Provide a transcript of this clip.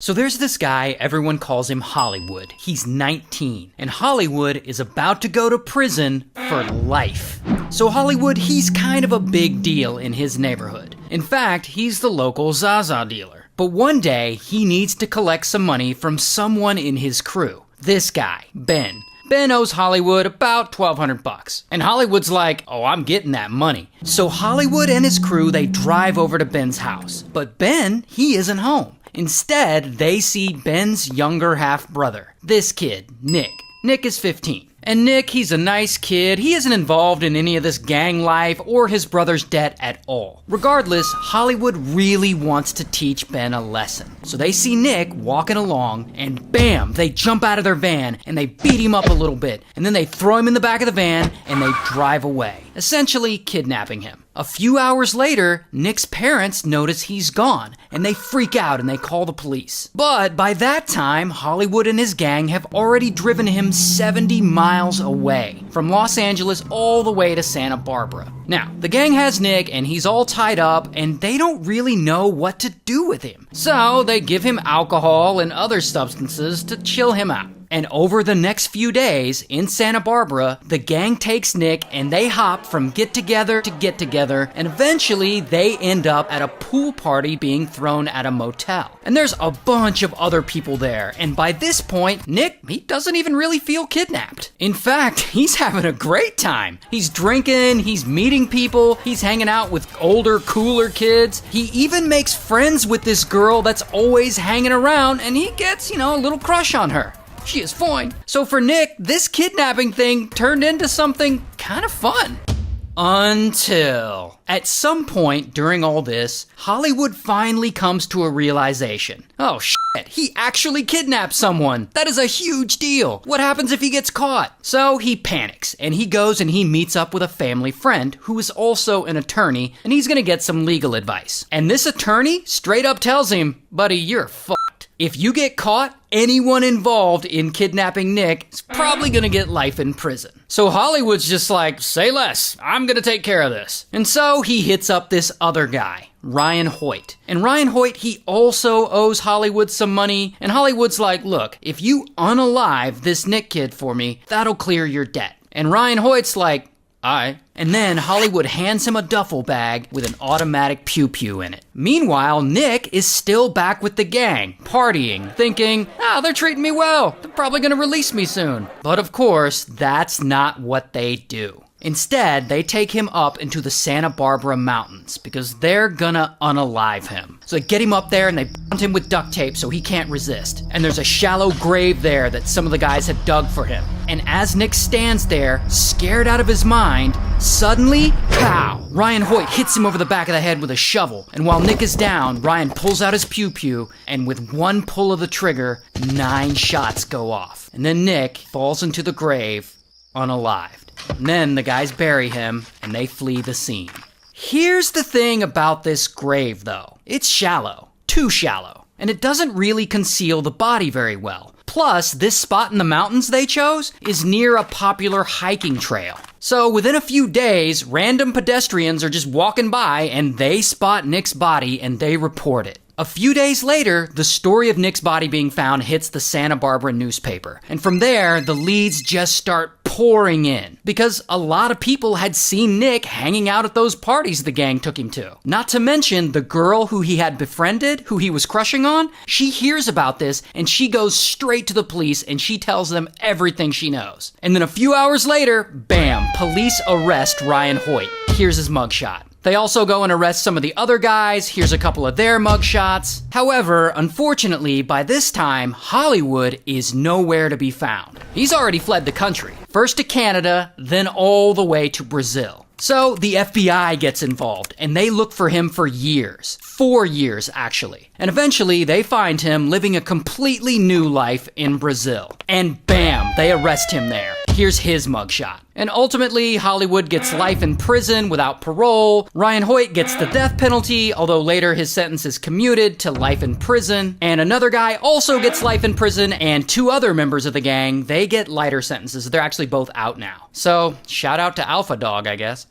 So there's this guy, everyone calls him Hollywood. He's 19, and Hollywood is about to go to prison for life. So Hollywood, he's kind of a big deal in his neighborhood. In fact, he's the local Zaza dealer. But one day, he needs to collect some money from someone in his crew. This guy, Ben. Ben owes Hollywood about $1,200. And Hollywood's like, oh, I'm getting that money. So Hollywood and his crew, they drive over to Ben's house. But Ben, he isn't home. Instead, they see Ben's younger half-brother, this kid, Nick. Nick is 15. And Nick, he's a nice kid. He isn't involved in any of this gang life or his brother's debt at all. Regardless, Hollywood really wants to teach Ben a lesson. So they see Nick walking along, and bam, they jump out of their van and they beat him up a little bit. And then they throw him in the back of the van and they drive away, essentially kidnapping him. A few hours later, Nick's parents notice he's gone, and they freak out and they call the police. But by that time, Hollywood and his gang have already driven him 70 miles away, from Los Angeles all the way to Santa Barbara. Now, the gang has Nick, and he's all tied up, and they don't really know what to do with him. So they give him alcohol and other substances to chill him out. And over the next few days, in Santa Barbara, the gang takes Nick and they hop from get-together to get-together, and eventually they end up at a pool party being thrown at a motel. And there's a bunch of other people there, and by this point, Nick, he doesn't even really feel kidnapped. In fact, he's having a great time. He's drinking, he's meeting people, he's hanging out with older, cooler kids. He even makes friends with this girl that's always hanging around, and he gets, a little crush on her. She is fine. So for Nick, this kidnapping thing turned into something kind of fun. Until, at some point during all this, Hollywood finally comes to a realization. Oh shit, he actually kidnapped someone. That is a huge deal. What happens if he gets caught? So he panics, and he goes and he meets up with a family friend who is also an attorney, and he's gonna get some legal advice. And this attorney straight up tells him, buddy, you're fucked. If you get caught, anyone involved in kidnapping Nick is probably gonna get life in prison. So Hollywood's just like, say less, I'm gonna take care of this. And so he hits up this other guy, Ryan Hoyt. And Ryan Hoyt, he also owes Hollywood some money. And Hollywood's like, look, if you unalive this Nick kid for me, that'll clear your debt. And Ryan Hoyt's like, aye. And then Hollywood hands him a duffel bag with an automatic pew-pew in it. Meanwhile, Nick is still back with the gang, partying, thinking, they're treating me well. They're probably gonna release me soon. But of course, that's not what they do. Instead, they take him up into the Santa Barbara mountains because they're gonna unalive him. So they get him up there and they bound him with duct tape so he can't resist. And there's a shallow grave there that some of the guys had dug for him. And as Nick stands there, scared out of his mind, suddenly, pow! Ryan Hoyt hits him over the back of the head with a shovel. And while Nick is down, Ryan pulls out his pew-pew, and with one pull of the trigger, 9 shots go off. And then Nick falls into the grave, unalived. And then the guys bury him, and they flee the scene. Here's the thing about this grave, though. It's shallow. Too shallow. And it doesn't really conceal the body very well. Plus, this spot in the mountains they chose is near a popular hiking trail. So within a few days, random pedestrians are just walking by, and they spot Nick's body, and they report it. A few days later, the story of Nick's body being found hits the Santa Barbara newspaper. And from there, the leads just start pouring in. Because a lot of people had seen Nick hanging out at those parties the gang took him to. Not to mention, the girl who he had befriended, who he was crushing on, she hears about this and she goes straight to the police and she tells them everything she knows. And then a few hours later, bam, police arrest Ryan Hoyt. Here's his mugshot. They also go and arrest some of the other guys. Here's a couple of their mugshots. However, unfortunately, by this time, Hollywood is nowhere to be found. He's already fled the country. First to Canada, then all the way to Brazil. So the FBI gets involved, and they look for him for years. 4 years, actually. And eventually, they find him living a completely new life in Brazil. And bam, they arrest him there. Here's his mugshot. And ultimately, Hollywood gets life in prison without parole. Ryan Hoyt gets the death penalty, although later his sentence is commuted to life in prison. And another guy also gets life in prison, and 2 other members of the gang, they get lighter sentences. They're actually both out now. So, shout out to Alpha Dog, I guess.